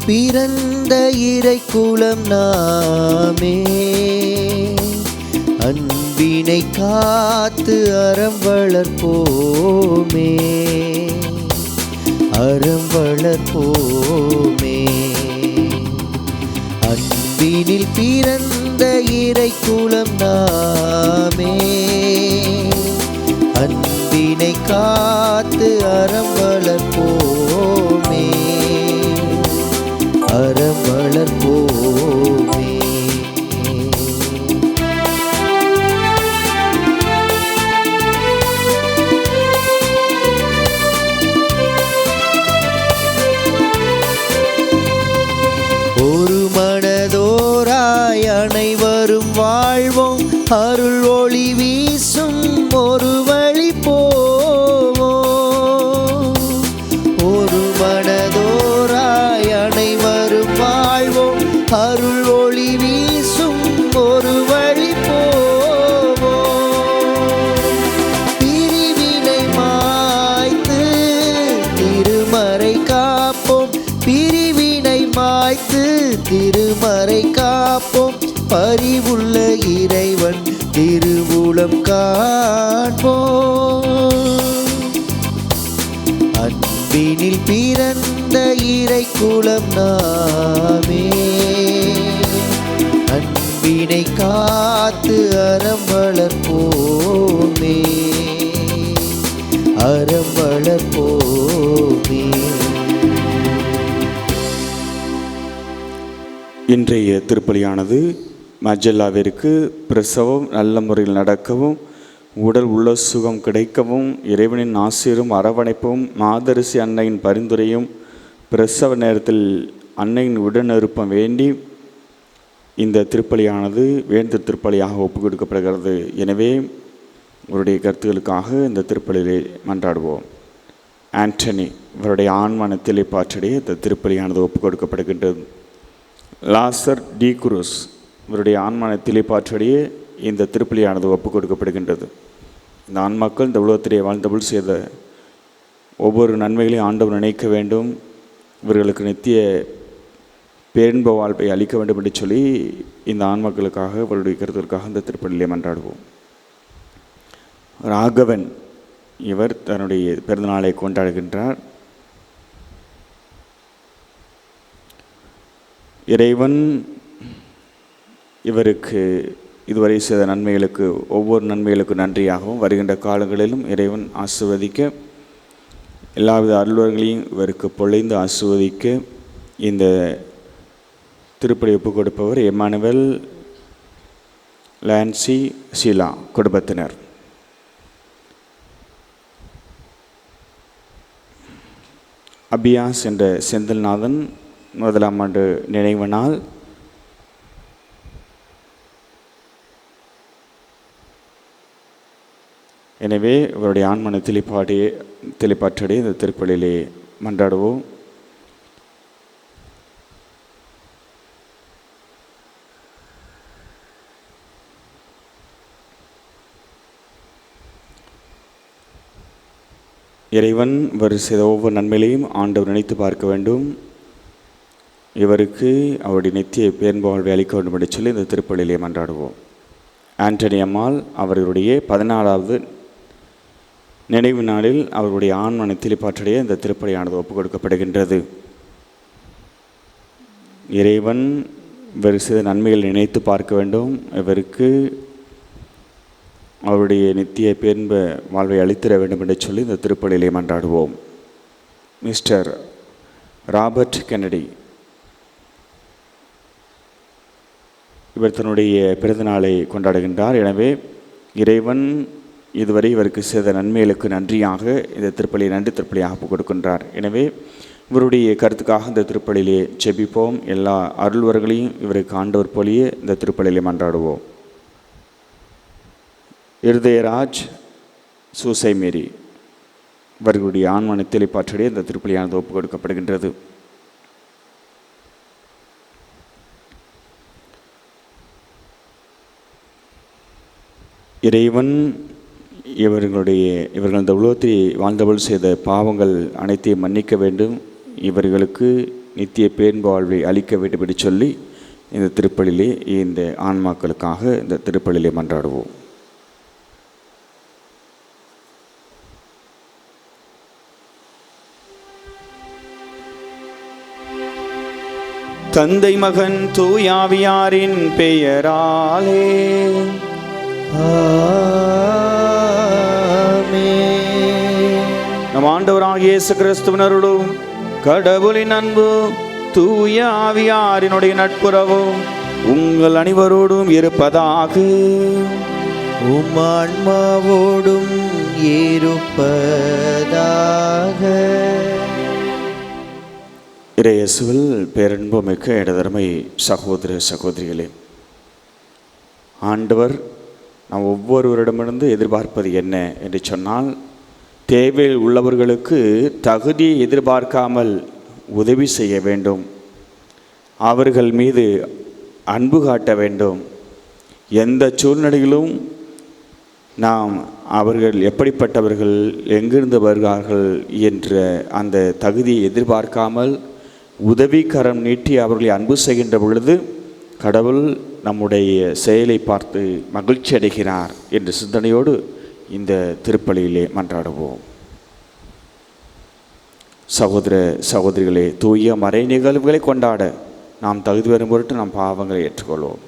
பிறந்த இறைக்குலம் நாமே. அன்பினை காத்து அறம் வளர்ப்போமே, அறம் வளர்ப்போமே. அன்பினில் பிறந்த இறைக்குலம் நாமே. அன்பினை காத்து அறம் வளர்ப்போமே, அறம் வளர்ப்போமே. ஒரு மனதோராய் அனைவரும் வாழ்வோம், அருள் ஒளி வீசும் ஒரு வழி போவோம். ஒரு மனதோராய் அனைவரும் வாழ்வோம், அருள் ஒளி வீசும் ஒரு வழி போவோம். பிரிவினை மாய்த்து திருமறை காப்போம், பிரிவினை மாய்த்து திருமறை காப்போம். பரிவுள்ள இறைவன் திருவுளம் காண்போம். அன்பினில் பிறந்த இறைக்குலம் நாமே. அன்பினை காத்து அறம் வளர்ப்போமே, அறம் வளர்ப்போமே. இன்றைய திருப்பலியானது மஜல்லாவிற்கு பிரசவம் நல்ல முறையில் நடக்கவும், உடல் உள்ள சுகம் கிடைக்கவும், இறைவனின் ஆசீரும் அரவணைப்பும் மாதரிசி அன்னையின் பரிந்துரையும் பிரசவ நேரத்தில் அன்னையின் உடனிருப்பம் வேண்டி இந்த திருப்பலியானது வேண்டு திருப்பலியாக ஒப்புக் கொடுக்கப்படுகிறது. எனவே அவருடைய கருத்துக்களுக்காக இந்த திருப்பலியை மன்றாடுவோம். ஆண்டனி இவருடைய ஆன்மனத்திலே பாற்றடைய இந்த திருப்பலியானது ஒப்புக் கொடுக்கப்படுகின்றது. லாசர் டி குரூஸ் இவருடைய ஆன்மனத்திலே பாற்றடைய இந்த திருப்பலியானது ஒப்புக் கொடுக்கப்படுகின்றது. இந்த ஆன்மாக்கள் இந்த உலகத்திலே வாழ்ந்தபோல் செய்த ஒவ்வொரு நன்மைகளையும் ஆண்டவர் நினைக்க வேண்டும், இவர்களுக்கு நித்திய பேரின்ப வாழ்வை அளிக்க வேண்டும் என்று சொல்லி இந்த ஆன்மாக்களுக்காக இவருடைய கருத்திற்காக இந்த திருப்பலியிலே மன்றாடுவோம். ராகவன் இவர் தன்னுடைய பிறந்தநாளை கொண்டாடுகின்றார். இறைவன் இவருக்கு இதுவரை செய்த நன்மைகளுக்கு ஒவ்வொரு நன்மைகளுக்கும் நன்றியாகவும் வருகின்ற காலங்களிலும் இறைவன் ஆசீர்வதிக்க, எல்லாவித அருள்வர்களையும் இவருக்கு பொழிந்து ஆசீர்வதிக்க இந்த திருப்பலி ஒப்புக் கொடுப்பவர் எம்மானுவேல் லான்சி ஷீலா குடும்பத்தினர். அபியாஸ் என்ற செந்தில்நாதன் முதலாம் ஆண்டு நினைவு நாள். எனவே இவருடைய ஆன்மன தெளிப்பாற்றடைய இந்த திருப்பலியிலே மன்றாடுவோம். இறைவன் இவர் செய்த ஒவ்வொரு நன்மையிலையும் ஆண்டவர் நினைத்து பார்க்க வேண்டும், இவருக்கு அவருடைய நித்திய பேர்ந்த வாழ்வை அளிக்க வேண்டும் என்று சொல்லி இந்த திருப்பலியிலே மன்றாடுவோம். ஆண்டனி அம்மாள் அவர்களுடைய 14வது நினைவு நாளில் அவருடைய ஆன்மன தெளிப்பாற்றடைய இந்த திருப்பலியானது ஒப்புக் கொடுக்கப்படுகின்றது. இறைவன் இவர் செய்த நன்மைகள் நினைத்து பார்க்க வேண்டும், இவருக்கு அவருடைய நித்திய பேர்ந்த வாழ்வை அளித்திட வேண்டும் என்று சொல்லி இந்த திருப்பலியிலே மன்றாடுவோம். மிஸ்டர் ராபர்ட் கென்னடி இவர் தன்னுடைய பிறந்த நாளை கொண்டாடுகின்றார். எனவே இறைவன் இதுவரை இவருக்கு செய்த நன்மைகளுக்கு நன்றியாக இந்த திருப்பலியை நன்றி திருப்பலியாக ஒப்புக் கொடுக்கின்றார். எனவே இவருடைய கருத்துக்காக இந்த திருப்பலியிலே ஜெபிப்போம். எல்லா அருள்வர்களையும் இவருக்கு ஆண்டவர் போலியே இந்த திருப்பலியிலே மன்றாடுவோம். இருதயராஜ் சூசை மேரி இவர்களுடைய ஆன்மன தெளிப்பாற்றடைய இந்த திருப்பலியானது ஒப்புக் கொடுக்கப்படுகின்றது. இறைவன் இவர்கள் இந்த உலகத்தில் வாழ்ந்தவள் செய்த பாவங்கள் அனைத்தையும் மன்னிக்க வேண்டும், இவர்களுக்கு நித்திய பேர்வாழ்வை அளிக்க வேண்டும் என்று சொல்லி இந்த திருப்பலிலே இந்த ஆன்மாக்களுக்காக இந்த திருப்பலிலே மன்றாடுவோம். தந்தை மகன் தூயாவியாரின் பெயராலே நம் ஆண்டவராகிய இயேசு கிறிஸ்துவின் அருளும் கடவுளின் அன்பும் தூய ஆவியாரினுடைய நட்புறவும் உங்கள் அனைவரோடும் இருப்பதாக. உம் ஆன்மாவோடும் இருப்பதாக. இறையேசுவில் பேரன்புமிக்க இடதர்மை சகோதர சகோதரிகளே, ஆண்டவர் நாம் ஒவ்வொருவரிடமிருந்து எதிர்பார்ப்பது என்ன என்று சொன்னால், தேவையில் உள்ளவர்களுக்கு தகுதியை எதிர்பார்க்காமல் உதவி செய்ய வேண்டும், அவர்கள் மீது அன்பு காட்ட வேண்டும். எந்த சூழ்நிலையிலும் நாம் அவர்கள் எப்படிப்பட்டவர்கள், எங்கிருந்து வருகிறார்கள் என்ற அந்த தகுதியை எதிர்பார்க்காமல் உதவிக்கரம் நீட்டி அவர்களை அன்பு செய்கின்ற பொழுது கடவுள் நம்முடைய செயலை பார்த்து மகிழ்ச்சி அடைகிறார் என்ற சிந்தனையோடு இந்த திருப்பலியிலே மன்றாடுவோம். சகோதர சகோதரிகளே, தூய மறை நிகழ்வுகளை கொண்டாட நாம் தகுதி வரும் பொருட்டு நாம் பாவங்களை ஏற்றுக்கொள்வோம்.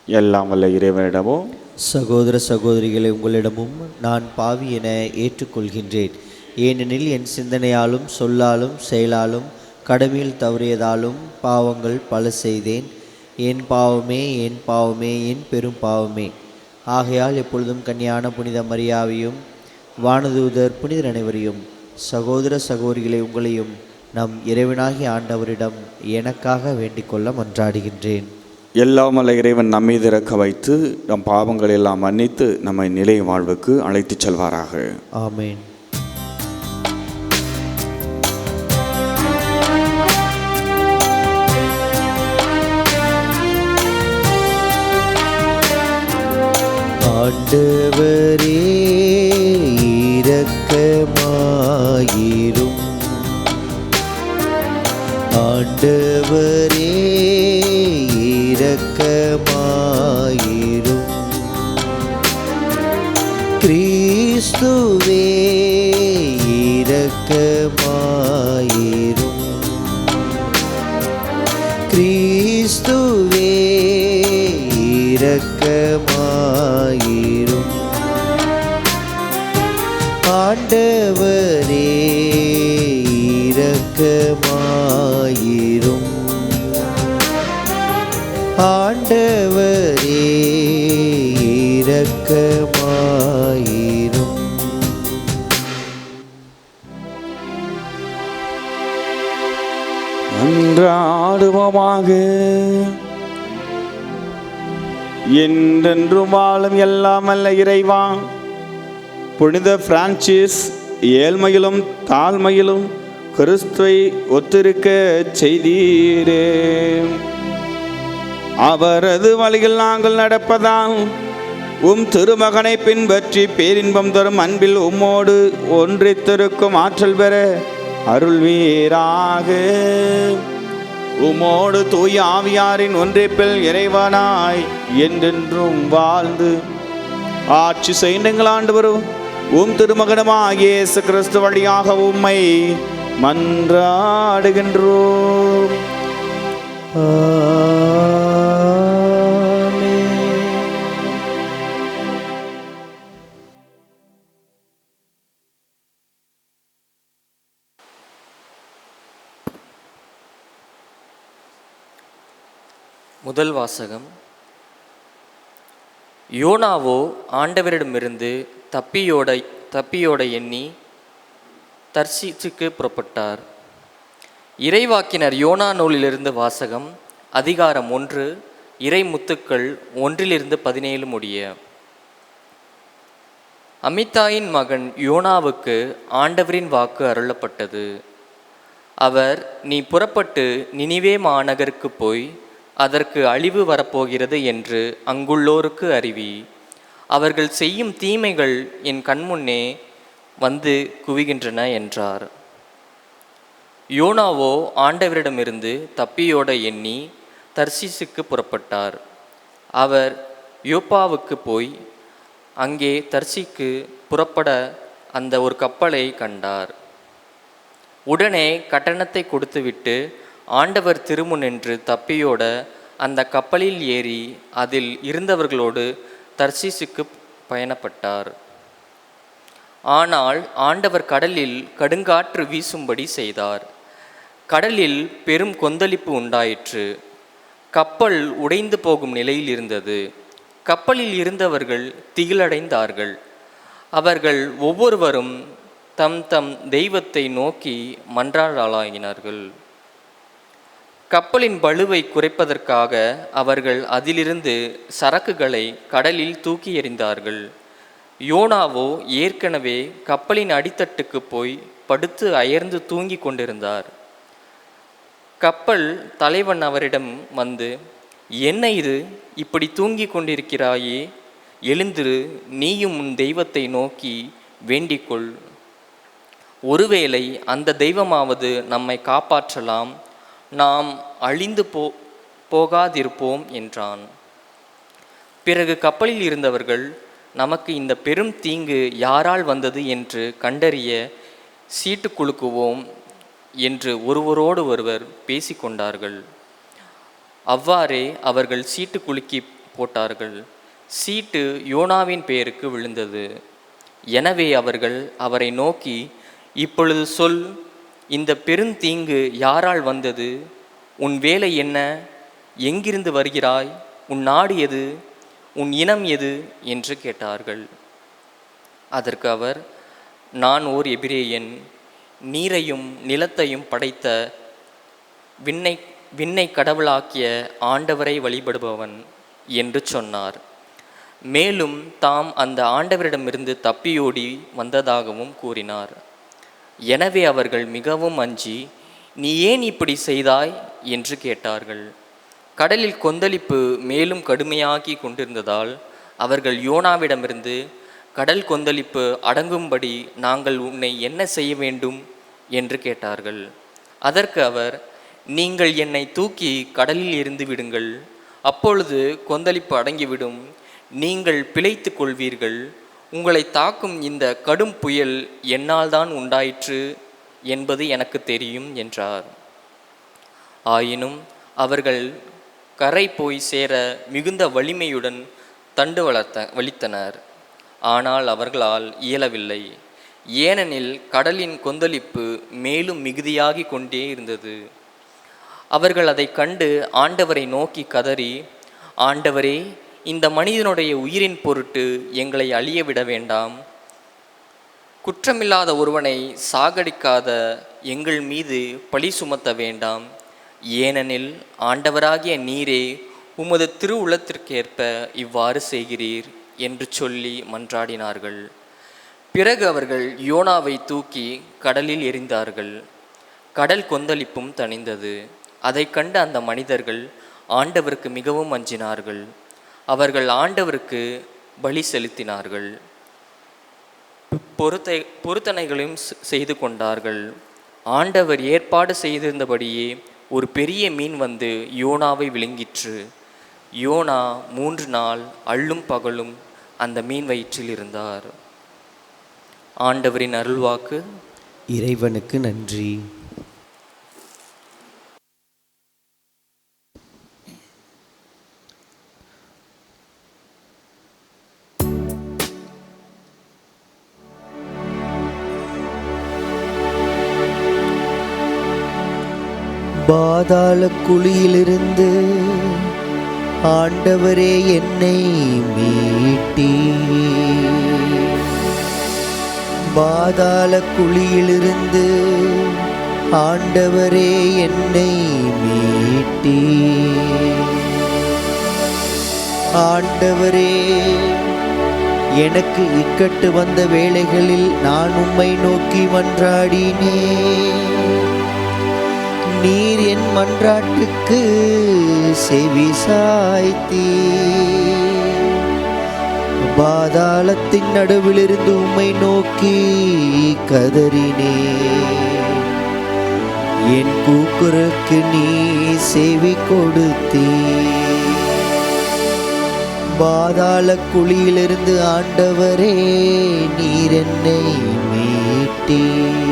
எல்லாம் வல்ல இறைவனிடமும் சகோதர சகோதரிகளை உங்களிடமும் நான் பாவி என ஏற்றுக்கொள்கின்றேன். ஏனெனில் என் சிந்தனையாலும் சொல்லாலும் செயலாலும் கடமையில் தவறியதாலும் பாவங்கள் பல செய்தேன். என் பாவமே என் பாவமே என் பெரும் பாவமே. ஆகையால் எப்பொழுதும் கன்னியான புனித மரியாவையும் வானதூதர் புனிதர் அனைவரையும் சகோதர சகோதரிகளை உங்களையும் நம் இறைவனாகிய ஆண்டவரிடம் எனக்காக வேண்டிக்கொள்ள மன்றாடுகின்றேன். எல்லாம் வல்ல இறைவன் நம்மீது இறக்க வைத்து நம் பாவங்கள் எல்லாம் மன்னித்து நம்மை நிலை வாழ்வுக்கு அழைத்துச் செல்வாராக. ஆமேன். ஆண்டவரே இரக்கமாயிரும். ஆண்டவரே இரக்கமாயிரும். கிறிஸ்துவே இரக்கமாயிரும். கிறிஸ்துவே இரக்கமாயிரும். ஆண்டவரே இரக்கமாயிரும். ஆண்டவரே இரக்கமாயிரும். மன்றாடுவோமாக. என்றென்றும் வாழும் எல்லாம் அல்ல இறைவா, புனித பிரான்சிஸ் ஏழ்மையிலும் தாழ்மையிலும் கிறிஸ்துவை ஒத்திருக்க செய்தீரே. அவரது வழியில் நாங்கள் நடப்பதால் உம் திருமகனை பின்பற்றி பேரின்பம் தரும் அன்பில் உம்மோடு ஒன்றித்திருக்கும் ஆற்றல் பெற அருள்வீராக. உம்மோடு தூய ஆவியாரின் ஒன்றிப்பில் இறைவனாய் என்றென்றும் வாழ்ந்து ஆட்சி செய்யுங்கள் ஆண்டவரும் உம் திருமகனுமாகிய இயேசு கிறிஸ்து வழியாக உம்மை மன்றாடுகின்றோம். முதல் வாசகம். யோனாவோ ஆண்டவரிடமிருந்து தப்பியோட எண்ணி தர்சீசுக்கு புறப்பட்டார். இறைவாக்கினர் யோனா நூலிலிருந்து வாசகம். அதிகாரம் 1, இறை முத்துக்கள் 1-17 முடிய. அமித்தாயின் மகன் யோனாவுக்கு ஆண்டவரின் வாக்கு அருளப்பட்டது. அவர், நீ புறப்பட்டு நினிவே மாநகருக்கு போய் அதற்கு அழிவு வரப்போகிறது என்று அங்குள்ளோருக்கு அறிவி. அவர்கள் செய்யும் தீமைகள் என் கண்முன்னே வந்து குவிகின்றன என்றார். யோனாவோ ஆண்டவரிடமிருந்து தப்பியோட எண்ணி தர்சீசுக்கு புறப்பட்டார். அவர் யோப்பாவுக்கு போய் அங்கே தர்சீக்கு புறப்பட அந்த ஒரு கப்பலை கண்டார். உடனே கட்டணத்தை கொடுத்துவிட்டு ஆண்டவர் திருமுனின்று தப்பியோட அந்த கப்பலில் ஏறி அதில் இருந்தவர்களோடு தர்சீசுக்கு பயணப்பட்டார். ஆனால் ஆண்டவர் கடலில் கடுங்காற்று வீசும்படி செய்தார். கடலில் பெரும் கொந்தளிப்பு உண்டாயிற்று. கப்பல் உடைந்து போகும் நிலையில் இருந்தது. கப்பலில் இருந்தவர்கள் திகிலடைந்தார்கள். அவர்கள் ஒவ்வொருவரும் தம் தம் தெய்வத்தை நோக்கி மன்றாடலாயினார்கள். கப்பலின் பளுவை குறைப்பதற்காக அவர்கள் அதிலிருந்து சரக்குகளை கடலில் தூக்கி எறிந்தார்கள். யோனாவோ ஏற்கனவே கப்பலின் அடித்தட்டுக்கு போய் படுத்து அயர்ந்து தூங்கி கொண்டிருந்தார். கப்பல் தலைவன் அவரிடம் வந்து, என்ன இது, இப்படி தூங்கி கொண்டிருக்கிறாயே? எழுந்திரு, நீயும் உன் தெய்வத்தை நோக்கி வேண்டிக்கொள். ஒருவேளை அந்த தெய்வமாவது நம்மை காப்பாற்றலாம், நாம் அழிந்து போகாதிருப்போம் என்றான். பிறகு கப்பலில் இருந்தவர்கள், நமக்கு இந்த பெரும் தீங்கு யாரால் வந்தது என்று கண்டறிய சீட்டு குலுக்குவோம் என்று ஒருவரோடு ஒருவர் பேசிக்கொண்டார்கள். அவ்வாறே அவர்கள் சீட்டு குலுக்கி போட்டார்கள். சீட்டு யோனாவின் பெயருக்கு விழுந்தது. எனவே அவர்கள் அவரை நோக்கி, இப்பொழுது சொல், இந்த பெருந்தீங்கு யாரால் வந்தது? உன் வேலை என்ன? எங்கிருந்து வருகிறாய்? உன் நாடு எது? உன் இனம் எது என்று கேட்டார்கள். அதற்கு அவர், நான் ஓர் எபிரேயன், நீரையும் நிலத்தையும் படைத்த விண்ணை கடவுளாக்கிய ஆண்டவரை வழிபடுபவன் என்று சொன்னார். மேலும் தாம் அந்த ஆண்டவரிடமிருந்து தப்பியோடி வந்ததாகவும் கூறினார். எனவே அவர்கள் மிகவும் அஞ்சி, நீ ஏன் இப்படி செய்தாய் என்று கேட்டார்கள். கடலில் கொந்தளிப்பு மேலும் கடுமையாகி கொண்டிருந்ததால் அவர்கள் யோனாவிடமிருந்து, கடல் கொந்தளிப்பு அடங்கும்படி நாங்கள் உன்னை என்ன செய்ய வேண்டும் என்று கேட்டார்கள். அதற்கு அவர், நீங்கள் என்னை தூக்கி கடலில் எறிந்து விடுங்கள், அப்பொழுது கொந்தளிப்பு அடங்கிவிடும், நீங்கள் பிழைத்து கொள்வீர்கள். உங்களை தாக்கும் இந்த கடும் புயல் என்னால் தான் உண்டாயிற்று என்பது எனக்கு தெரியும் என்றார். ஆயினும் அவர்கள் கரை போய் சேர மிகுந்த வலிமையுடன் தண்டு வலித்தனர். ஆனால் அவர்களால் இயலவில்லை. ஏனெனில் கடலின் கொந்தளிப்பு மேலும் மிகுதியாகி கொண்டே இருந்தது. அவர்கள் அதை கண்டு ஆண்டவரை நோக்கி கதறி, ஆண்டவரே, இந்த மனிதனுடைய உயிரின் பொருட்டு எங்களை அழிய விட வேண்டாம். குற்றமில்லாத ஒருவனை சாகடிக்காத எங்கள் மீது பழி சுமத்த வேண்டாம். ஏனெனில் ஆண்டவராகிய நீரே உமது திருவுளத்திற்கேற்ப இவ்வாறு செய்கிறீர் என்று சொல்லி மன்றாடினார்கள். பிறகு அவர்கள் யோனாவை தூக்கி கடலில் எறிந்தார்கள். கடல் கொந்தளிப்பும் தணிந்தது. அதை கண்ட அந்த மனிதர்கள் ஆண்டவருக்கு மிகவும் அஞ்சினார்கள். அவர்கள் ஆண்டவருக்கு பலி செலுத்தினார்கள். பொருத்தனைகளையும் செய்து கொண்டார்கள். ஆண்டவர் ஏற்பாடு செய்திருந்தபடியே ஒரு பெரிய மீன் வந்து யோனாவை விழுங்கிற்று. யோனா 3 நாள் அள்ளும் பகலும் அந்த மீன் வயிற்றில் இருந்தார். ஆண்டவரின் அருள்வாக்கு. இறைவனுக்கு நன்றி. பாதாள குழியிலிருந்து ஆண்டவரே என்னை மீட்டீ. பாதாள குழியிலிருந்து ஆண்டவரே என்னை மீட்டீ. ஆண்டவரே, எனக்கு இக்கட்டு வந்த வேளைகளில் நான் உம்மை நோக்கி மன்றாடினேன். நீர் என் மன்றாட்டுக்கு செவி சாய்த்தீர். பாதாளத்தின் நடுவிலிருந்து உம்மை நோக்கி கதறினேன். என் கூக்குரலுக்கு நீ செவி கொடுத்தீர். பாதாள குழியிலிருந்து ஆண்டவரே நீர் என்னை மீட்டீர்.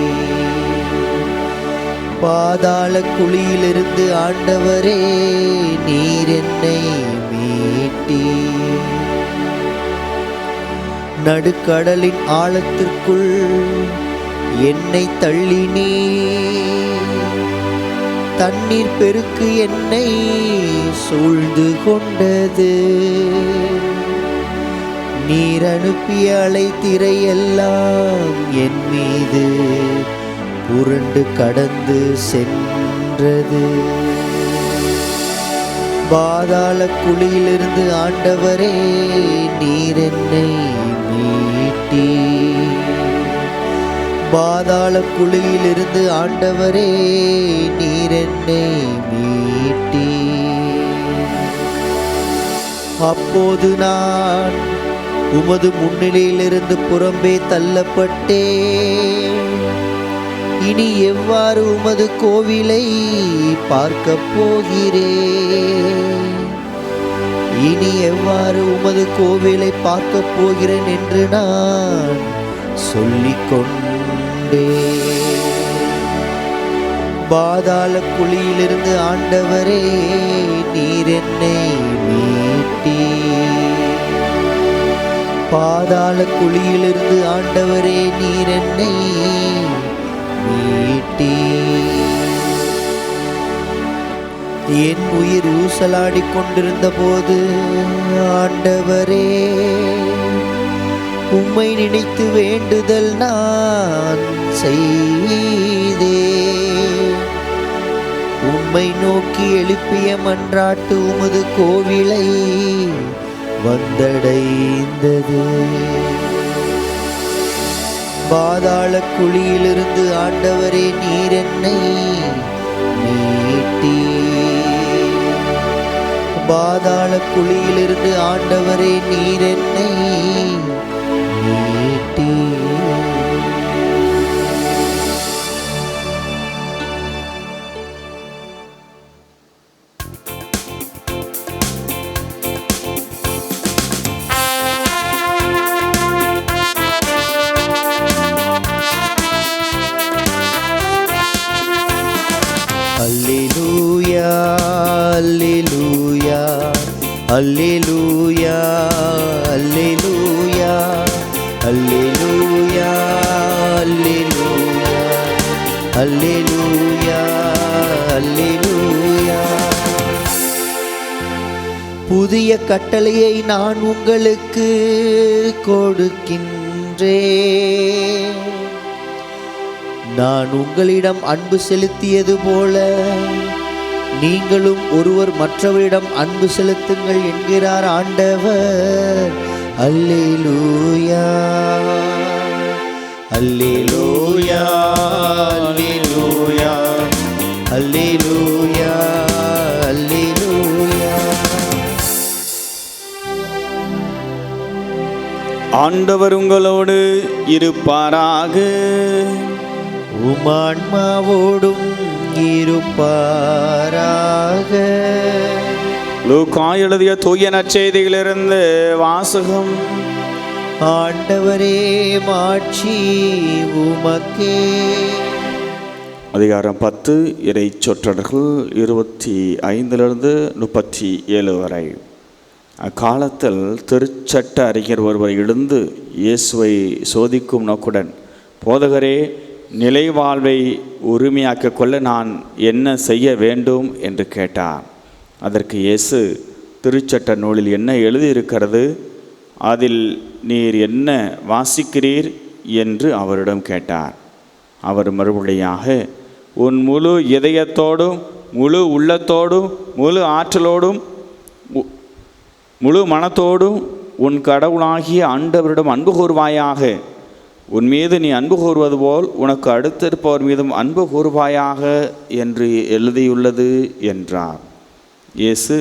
பாதாள குழியிலிருந்து ஆண்டவரே நீர் என்னை மீட்டீர். நடுக்கடலின் ஆழத்திற்குள் என்னை தள்ளினீர். தண்ணீர் பெருக்கு என்னை சூழ்ந்து கொண்டது. நீர் அனுப்பிய அலைத்திரை எல்லாம் என் மீது புரண்டு கடந்து சென்றது. பாதாள குழியிலிருந்து ஆண்டவரே நீர் என்னை மீட்டீர். பாதாள குழியிலிருந்து ஆண்டவரே நீர் என்னை மீட்டீர். அப்போது நான் உமது முன்னிலையிலிருந்து புறம்பே தள்ளப்பட்டேன். இனி எவ்வாறு உமது கோவிலை பார்க்க போகிறேன்? இனி எவ்வாறு உமது கோவிலை பார்க்க போகிறேன் என்று நான் சொல்லிக்கொண்டேன். பாதாள குழியிலிருந்து ஆண்டவரே நீர் என்னை மீட்டீர். பாதாள குழியிலிருந்து ஆண்டவரே நீர் என்னை என் உயிர் ஊசலாடி கொண்டிருந்த போது ஆண்டவரே உம்மை நினைத்து வேண்டுதல் நான் செய்தேன். உம்மை நோக்கி எழுப்பிய மன்றாட்டு உமது கோவிலை வந்தடைந்தது. பாதாள குழியிலிருந்து ஆண்டவரே நீர் என்னை மீட்டீர். பாதாள குழியிலிருந்து ஆண்டவரே நீர் என்னை மீட்டீர். அல்லேலூயா அல்லேலூயா அல்லேலூயா அல்லேலூயா அல்லேலூயா அல்லேலூயா அல்லேலூயா அல்லேலூயா. புதிய கட்டளையை நான் உங்களுக்கு கொடுக்கின்றேன். நான் உங்களிடம் அன்பு செலுத்தியது போல நீங்களும் ஒருவர் மற்றவரிடம் அன்பு செலுத்துங்கள் என்கிறார் ஆண்டவர். அல்லேலூயா அல்லேலூயா அல்லேலூயா அல்லேலூயா அல்லேலூயா. ஆண்டவர் உங்களோடு இருப்பாராக. உமான்மாவோடும் இருப்பாராக. லூக்கா எழுதிய தூய நற்செய்தியிலிருந்து வாசகம். ஆண்டவரே மாட்சி உமக்கே. அதிகாரம் 10 இறை சொற்றொடர்கள் 25 37 வரை. அக்காலத்தில் திருச்சட்ட அறிஞர் ஒருவர் எழுந்து இயேசுவை சோதிக்கும் நோக்குடன், போதகரே, நிலை வாழ்வை உரிமையாக்கிக் கொள்ள நான் என்ன செய்ய வேண்டும் என்று கேட்டார். அதற்கு இயேசு, திருச்சட்ட நூலில் என்ன எழுதியிருக்கிறது, அதில் நீர் என்ன வாசிக்கிறீர் என்று அவரிடம் கேட்டார். அவர் மறுபடியாக, உன் முழு இதயத்தோடும் முழு உள்ளத்தோடும் முழு ஆற்றலோடும் முழு மனத்தோடும் உன் கடவுளாகிய ஆண்டவரிடம் அன்பு கூர்வாயாக. உன் மீது நீ அன்பு கூறுவது போல் உனக்கு அடுத்திருப்பவர் மீதும் அன்பு கூறுவாயாக என்று எழுதியுள்ளது என்றார். இயேசு,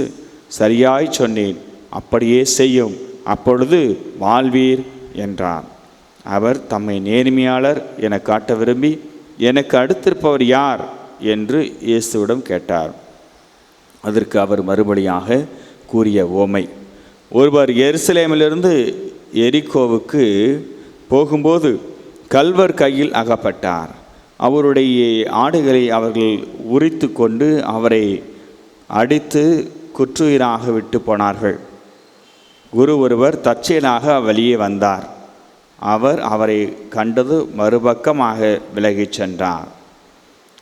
சரியாய் சொன்னேன், அப்படியே செய்யும், அப்பொழுது வாழ்வீர் என்றார். அவர் தம்மை நேர்மையாளர் என காட்ட விரும்பி, எனக்கு அடுத்திருப்பவர் யார் என்று இயேசுவிடம் கேட்டார். அதற்கு அவர் மறுபடியாக கூறிய ஓமை, ஒருவர் எருசலேமிலிருந்து எரிகோவுக்கு போகும்போது கள்வர் கையில் அகப்பட்டார். அவருடைய ஆடுகளை அவர்கள் உரித்து கொண்டு அவரை அடித்து குற்றுயிராக விட்டு போனார்கள். குரு ஒருவர் தற்செயலாக வழியே வந்தார். அவர் அவரை கண்டது மறுபக்கமாக விலகிச் சென்றார்.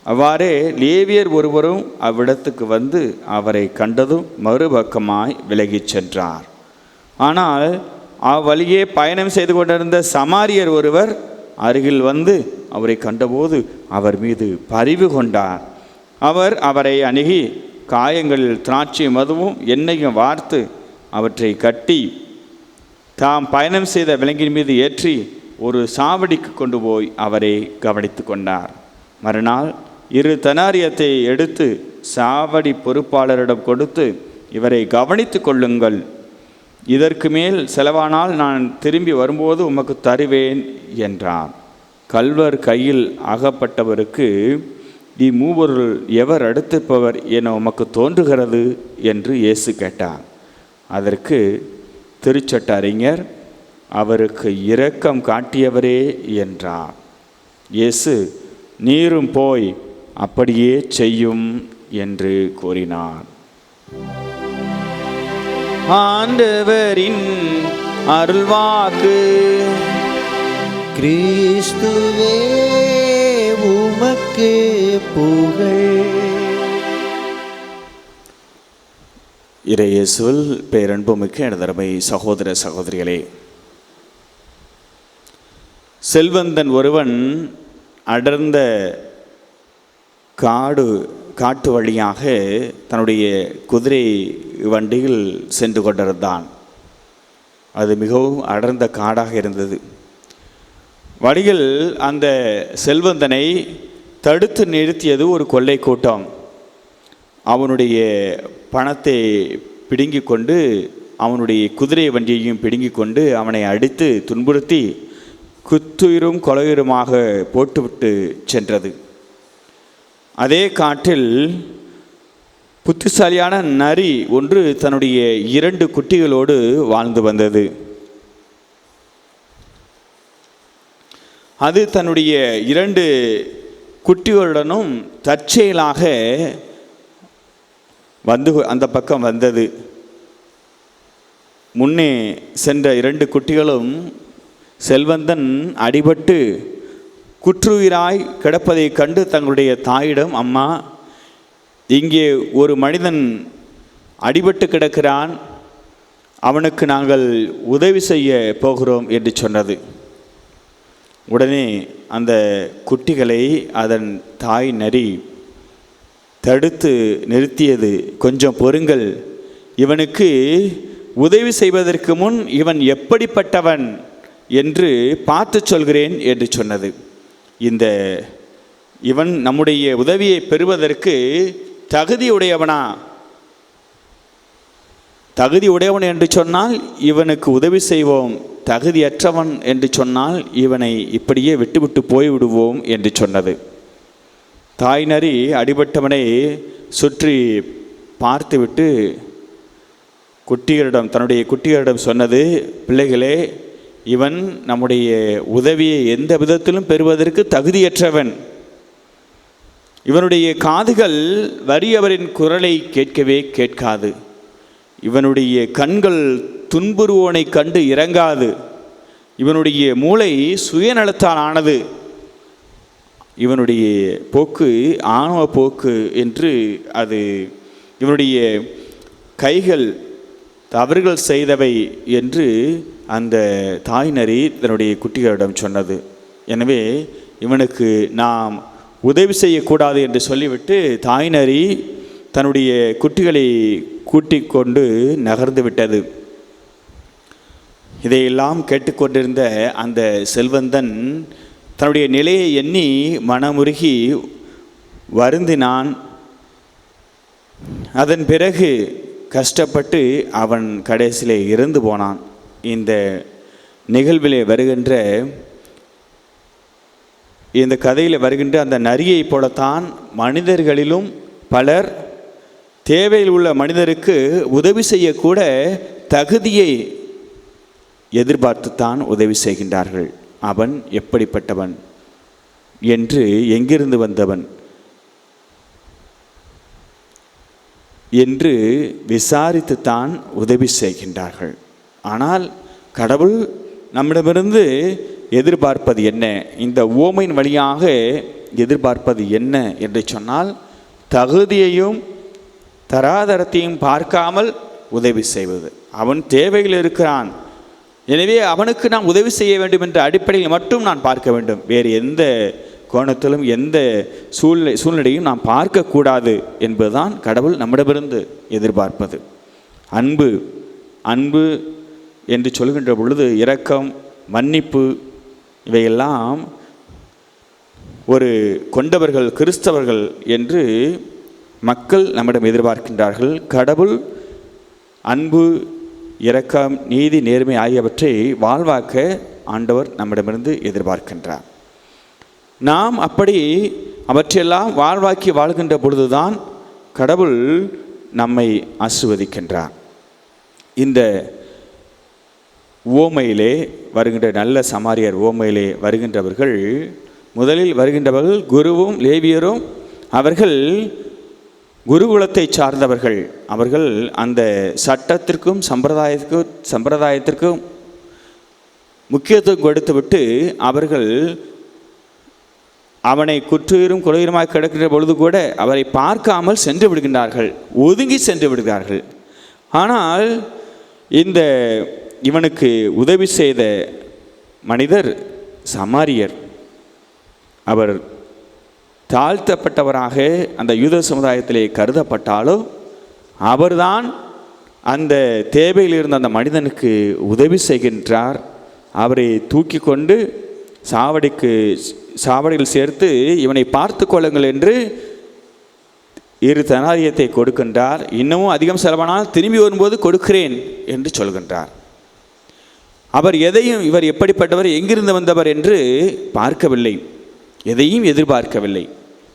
அவ்வாறே லேவியர் ஒருவரும் அவ்விடத்துக்கு வந்து அவரை கண்டதும் மறுபக்கமாய் விலகிச் சென்றார். ஆனால் அவ்வழியே பயணம் செய்து கொண்டிருந்த சமாரியர் ஒருவர் அருகில் வந்து அவரை கண்டபோது அவர் மீது பரிவு கொண்டார். அவர் அவரை அணுகி காயங்களில் திராட்சை மதுவும் எண்ணெயும் வார்த்து அவற்றை கட்டி தாம் பயணம் செய்த விலங்கின் மீது ஏற்றி ஒரு சாவடிக்கு கொண்டு போய் அவரை கவனித்து கொண்டார். மறுநாள் 2 தெனாரியத்தை எடுத்து சாவடி பொறுப்பாளரிடம் கொடுத்து, இவரை கவனித்து கொள்ளுங்கள், இதற்கு மேல் செலவானால் நான் திரும்பி வரும்போது உமக்கு தருவேன் என்றார். கள்வர் கையில் அகப்பட்டவருக்கு, இம்மூவருள் எவர் அடுத்திருப்பவர் என உமக்கு தோன்றுகிறது என்று இயேசு கேட்டார். அதற்கு திருச்சட்ட அறிஞர், அவருக்கு இரக்கம் காட்டியவரே என்றார். இயேசு, நீரும் போய் அப்படியே செய்யும் என்று கூறினார். ஆண்டவரின் அருள்வாக்கு. கிறிஸ்துவே உமக்கு புகழ். இறையேசுவில் பேரன்புமிக்க எனதருமை சகோதர சகோதரிகளே, செல்வந்தன் ஒருவன் அடர்ந்த காட்டு வழியாக தன்னுடைய குதிரை வண்டியில் சென்று கொண்டிருந்தான். அது மிகவும் அடர்ந்த காடாக இருந்தது. வழியில் அந்த செல்வந்தனை தடுத்து நிறுத்தியது ஒரு கொள்ளை கூட்டம். அவனுடைய பணத்தை பிடுங்கி கொண்டு, அவனுடைய குதிரை வண்டியையும் பிடுங்கி கொண்டு அவனை அடித்து துன்புறுத்தி குத்துயிரும் கொலையுருமாக போட்டுவிட்டு சென்றது. அதே காட்டில் புத்திசாலியான நரி ஒன்று தன்னுடைய 2 குட்டிகளோடு வாழ்ந்து வந்தது. அது தன்னுடைய 2 குட்டிகளுடனும் தற்செயலாக வந்து அந்த பக்கம் வந்தது. முன்னே சென்ற 2 குட்டிகளும் செல்வந்தன் அடிபட்டு குற்றுயிராய் கிடப்பதை கண்டு தங்களுடைய தாயிடம், அம்மா, இங்கே ஒரு மனிதன் அடிபட்டு கிடக்கிறான், அவனுக்கு நாங்கள் உதவி செய்ய போகிறோம் என்று சொன்னது. உடனே அந்த குட்டிகளை அதன் தாய் நரி தடுத்து நிறுத்தியது. கொஞ்சம் பொறுங்கள், இவனுக்கு உதவி செய்வதற்கு முன் இவன் எப்படிப்பட்டவன் என்று பார்த்து சொல்கிறேன் என்று சொன்னது. இவன் நம்முடைய உதவியை பெறுவதற்கு தகுதி உடையவன் என்று சொன்னால் இவனுக்கு உதவி செய்வோம், தகுதியற்றவன் என்று சொன்னால் இவனை இப்படியே விட்டுவிட்டு போய்விடுவோம் என்று சொன்னது. தாய் நரி அடிபட்டவனை சுற்றி பார்த்துவிட்டு தன்னுடைய குட்டிகளிடம் சொன்னது, பிள்ளைகளே, இவன் நம்முடைய உதவியை எந்த விதத்திலும் பெறுவதற்கு தகுதியற்றவன். இவனுடைய காதுகள் வறியவரின் குரலை கேட்கவே கேட்காது. இவனுடைய கண்கள் துன்புறுவோனை கண்டு இறங்காது. இவனுடைய மூளை சுயநலத்தால் ஆனது. இவனுடைய போக்கு ஆணவ போக்கு என்று அது இவனுடைய கைகள் தவறுகள் செய்தவை என்று அந்த தாய் நரி தன்னுடைய குட்டிகளிடம் சொன்னது. எனவே இவனுக்கு நாம் உதவி செய்யக்கூடாது என்று சொல்லிவிட்டு தாய் நரி தன்னுடைய குட்டிகளை கூட்டிக் கொண்டு நகர்ந்து விட்டது. இதையெல்லாம் கேட்டுக்கொண்டிருந்த அந்த செல்வந்தன் தன்னுடைய நிலையை எண்ணி மனமுருகி வருந்தினான். அதன் பிறகு கஷ்டப்பட்டு அவன் கடைசியிலே இறந்து போனான். இந்த நிகழ்விலே வருகின்ற இந்த கதையில் வருகின்ற அந்த நரியை போலத்தான் மனிதர்களிலும் பலர் தேவையில் உள்ள மனிதருக்கு உதவி செய்யக்கூட தகுதியை எதிர்பார்த்துத்தான் உதவி செய்கின்றார்கள். அவன் எப்படிப்பட்டவன் என்று, எங்கிருந்து வந்தவன் என்று விசாரித்துத்தான் உதவி செய்கின்றார்கள். ஆனால் கடவுள் நம்மிடமிருந்து எதிர்பார்ப்பது என்ன? இந்த உவமையின் வழியாக எதிர்பார்ப்பது என்ன என்று சொன்னால், தகுதியையும் தராதரத்தையும் பார்க்காமல் உதவி செய்வது. அவன் தேவையில் இருக்கிறான், எனவே அவனுக்கு நாம் உதவி செய்ய வேண்டும் என்ற அடிப்படையில் மட்டும் நான் பார்க்க வேண்டும். வேறு எந்த கோணத்திலும் எந்த சூழ்நிலையும் நாம் பார்க்கக்கூடாது என்பதுதான் கடவுள் நம்மிடமிருந்து எதிர்பார்ப்பது. அன்பு அன்பு என்று சொல்கின்ற பொழுது இரக்கம், மன்னிப்பு இவையெல்லாம் ஒரு கொண்டவர்கள், கிறிஸ்தவர்கள் என்று மக்கள் நம்மிடம் எதிர்பார்க்கின்றார்கள். கடவுள் அன்பு, இரக்கம், நீதி, நேர்மை ஆகியவற்றை வாழ்வாக்க ஆண்டவர் நம்மிடமிருந்து எதிர்பார்க்கின்றார். நாம் அப்படி அவற்றையெல்லாம் வாழ்வாக்கி வாழ்கின்ற பொழுதுதான் கடவுள் நம்மை ஆசீர்வதிக்கின்றார். இந்த உவமையிலே வருகின்ற நல்ல சமாரியர் உவமையிலே வருகின்றவர்கள், முதலில் வருகின்றவர்கள் குருவும் லேவியரும். அவர்கள் குருகுலத்தை சார்ந்தவர்கள். அவர்கள் அந்த சட்டத்திற்கும் சம்பிரதாயத்திற்கும் முக்கியத்துவம் கொடுத்துவிட்டு அவர்கள் அவனை குற்றுயிரும் கொலையுருமாய் கிடக்கின்ற பொழுது கூட அவரை பார்க்காமல் சென்று விடுகின்றார்கள், ஒதுங்கி சென்று விடுகிறார்கள். ஆனால் இந்த இவனுக்கு உதவி செய்த மனிதர் சமாரியர். அவர் தாழ்த்தப்பட்டவராக அந்த யூத சமுதாயத்திலே கருதப்பட்டாலும் அவர்தான் அந்த தேவையில் இருந்த அந்த மனிதனுக்கு உதவி செய்கின்றார். அவரை தூக்கி கொண்டு சாவடியில் சேர்த்து இவனை பார்த்து கொள்ளுங்கள் என்று 2 தெனாரியத்தை கொடுக்கின்றார். இன்னமும் அதிகம் செலவானால் திரும்பி வரும்போது கொடுக்கிறேன் என்று சொல்கின்றார். இவர் எப்படிப்பட்டவர், எங்கிருந்து வந்தவர் என்று பார்க்கவில்லை, எதையும் எதிர்பார்க்கவில்லை.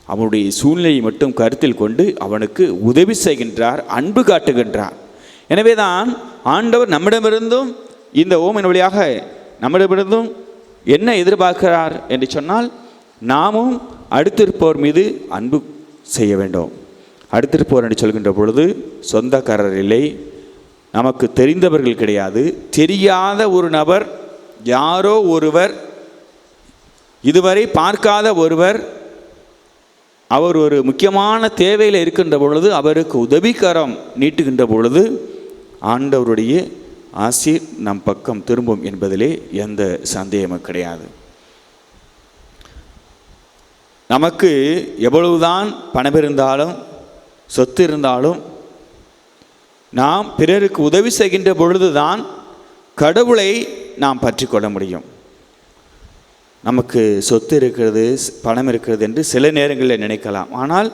அவனுடைய சூழ்நிலையை மட்டும் கருத்தில் கொண்டு அவனுக்கு உதவி செய்கின்றார், அன்பு காட்டுகின்றார். எனவே தான் ஆண்டவர் நம்மிடமிருந்தும் இந்த உவமையின் வழியாக நம்மிடமிருந்தும் என்ன எதிர்பார்க்கிறார் என்று சொன்னால், நாமும் அடுத்திருப்போர் மீது அன்பு செய்ய வேண்டும். அடுத்திருப்போர் என்று சொல்கின்ற பொழுது சொந்தக்காரர் இல்லை, நமக்கு தெரிந்தவர்கள் கிடையாது, தெரியாத ஒரு நபர், யாரோ ஒருவர், இதுவரை பார்க்காத ஒருவர், அவர் ஒரு முக்கியமான தேவையில் இருக்கின்ற பொழுது அவருக்கு உதவிக்கரம் நீட்டுகின்ற பொழுது ஆண்டவருடைய ஆசீர் நம் பக்கம் திரும்பும் என்பதிலே எந்த சந்தேகமும் கிடையாது. நமக்கு எவ்வளவுதான் பணம் இருந்தாலும் சொத்து இருந்தாலும் நாம் பிறருக்கு உதவி செய்கின்ற பொழுதுதான் கடவுளை நாம் பற்றி கொள்ள முடியும். நமக்கு சொத்து இருக்கிறது, பணம் இருக்கிறது என்று சில நேரங்களில் நினைக்கலாம். ஆனால்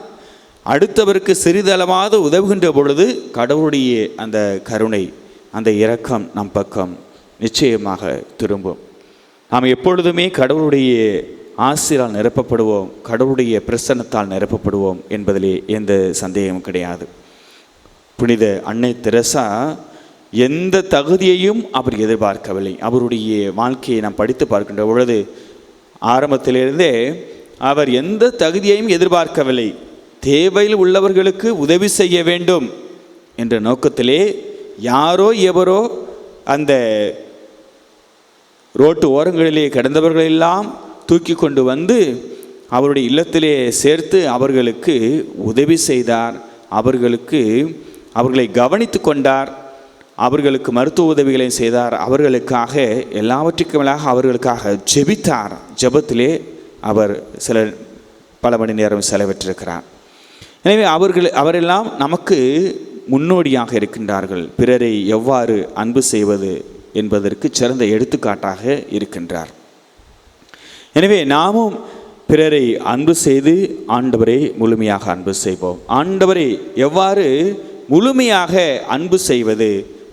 அடுத்தவருக்கு சிறிதளவாவது உதவுகின்ற பொழுது கடவுளுடைய அந்த கருணை, அந்த இரக்கம் நம் பக்கம் நிச்சயமாக திரும்பும். நாம் எப்பொழுதுமே கடவுளுடைய ஆசீரால் நிரப்பப்படுவோம், கடவுளுடைய பிரசன்னத்தால் நிரப்பப்படுவோம் என்பதிலே எந்த சந்தேகமும் கிடையாது. புனித அன்னை தெரசா எந்த தகுதியையும் அவர் எதிர்பார்க்கவில்லை. அவருடைய வாழ்க்கையை நாம் படித்து பார்க்கின்ற பொழுது ஆரம்பத்திலிருந்தே அவர் எந்த தகுதியையும் எதிர்பார்க்கவில்லை. தேவையில் உள்ளவர்களுக்கு உதவி செய்ய வேண்டும் என்ற நோக்கத்திலே யாரோ எவரோ அந்த ரோட்டு ஓரங்களிலே கிடந்தவர்களெல்லாம் தூக்கி கொண்டு வந்து அவருடைய இல்லத்திலே சேர்த்து அவர்களுக்கு உதவி செய்தார். அவர்களை கவனித்து கொண்டார். அவர்களுக்கு மருத்துவ உதவிகளையும் செய்தார். அவர்களுக்காக எல்லாவற்றுக்கும் மேலாக அவர்களுக்காக ஜெபித்தார். ஜெபத்திலே அவர் பல மணி நேரம் செலவிட்டிருக்கிறார். எனவே அவரெல்லாம் நமக்கு முன்னோடியாக இருக்கின்றார்கள். பிறரை எவ்வாறு அன்பு செய்வது என்பதற்கு சிறந்த எடுத்துக்காட்டாக இருக்கின்றார். எனவே நாமும் பிறரை அன்பு செய்து ஆண்டவரை முழுமையாக அன்பு செய்வோம். ஆண்டவரை எவ்வாறு முழுமையாக அன்பு செய்வது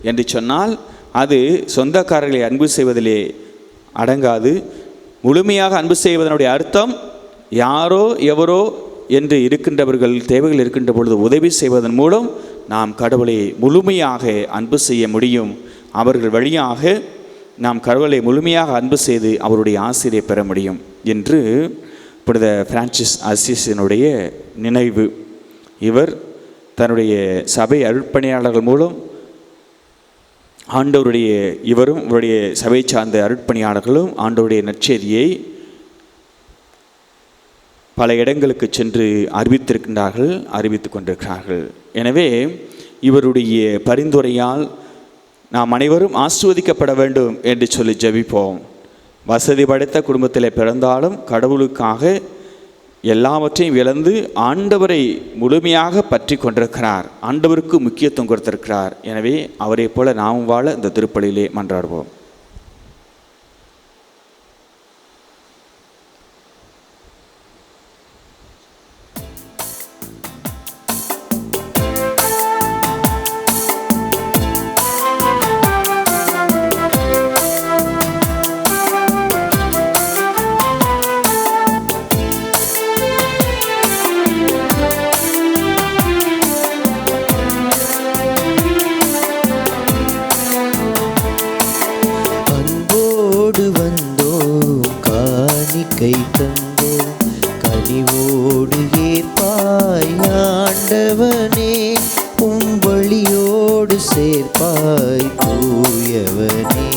என்று சொன்னால், அது சொந்தக்காரர்களை அன்பு செய்வதிலே அடங்காது. முழுமையாக அன்பு செய்வதனுடைய அர்த்தம் யாரோ எவரோ என்று இருக்கின்றவர்கள் தேவைகள் இருக்கின்ற பொழுது உதவி செய்வதன் மூலம் நாம் கடவுளை முழுமையாக அன்பு செய்ய முடியும். அவர்கள் வழியாக நாம் கடவுளை முழுமையாக அன்பு செய்து அவருடைய ஆசிரியை பெற முடியும் என்று புனித பிரான்சிஸ் அசிசினுடைய நினைவு. இவர் தன்னுடைய சபை அருட்பணியாளர்கள் மூலம் ஆண்டவருடைய இவரும் இவருடைய சபை சார்ந்த அருட்பணியாளர்களும் ஆண்டவருடைய நற்செய்தியை பல இடங்களுக்கு சென்று அறிவித்து கொண்டிருக்கிறார்கள். எனவே இவருடைய பரிந்துரையால் நாம் அனைவரும் ஆசீர்வதிக்கப்பட வேண்டும் என்று சொல்லி ஜெபிப்போம். வசதி படைத்த குடும்பத்தில் பிறந்தாலும் கடவுளுக்காக எல்லாவற்றையும் இழந்து ஆண்டவரை முழுமையாக பற்றி கொண்டிருக்கிறார். ஆண்டவருக்கு முக்கியத்துவம் கொடுத்திருக்கிறார். எனவே அவரை போல நாம் வாழ இந்த திருப்பலியிலே மன்றாடுவோம். கனிவோடு ஏற்பாய் ஆண்டவனே, வழியோடு சேர்ப்பாய் தூயவனே.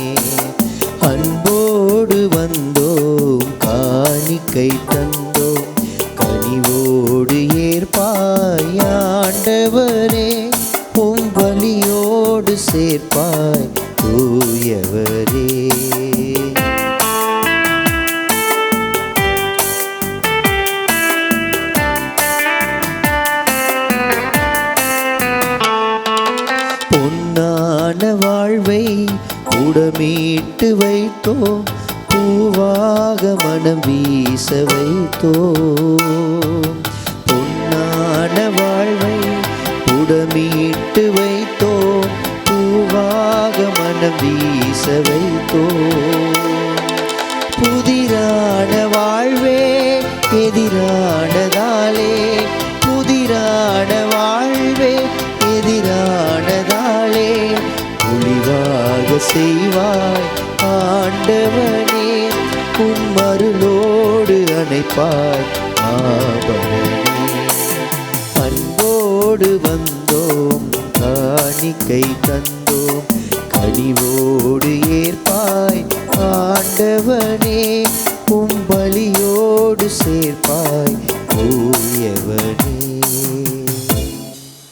அன்போடு வந்தோம் காணிக்கை தந்தோம், கனிவோடு ஏற்பாய் ஆண்டவனே, வழியோடு சேர்ப்பாய் தூயவரே. பொன்னான வாழ்வை உடமீட்டு வைத்தோம், பூவாக மனம் வீச வைத்தோம். பொன்னான வாழ்வை உடமீட்டு வைத்தோம், பூவாக மனம் வீச வைத்தோம். புதிரான வாழ்வே எதிரானதாலே, புதிரான வாழ்வே எதிரானதாலே, ஒளிவாக செய்வாய் ஆண்டவனே, உம்மருளோடு அணைப்பாய் ஆபரணே. அன்போடு வந்தோம் காணிக்கை தந்தோம், கனிவோடு ஏற்பாய் ஆண்டவனே, பலியோடு சேர்ப்பாய் தூயவனே.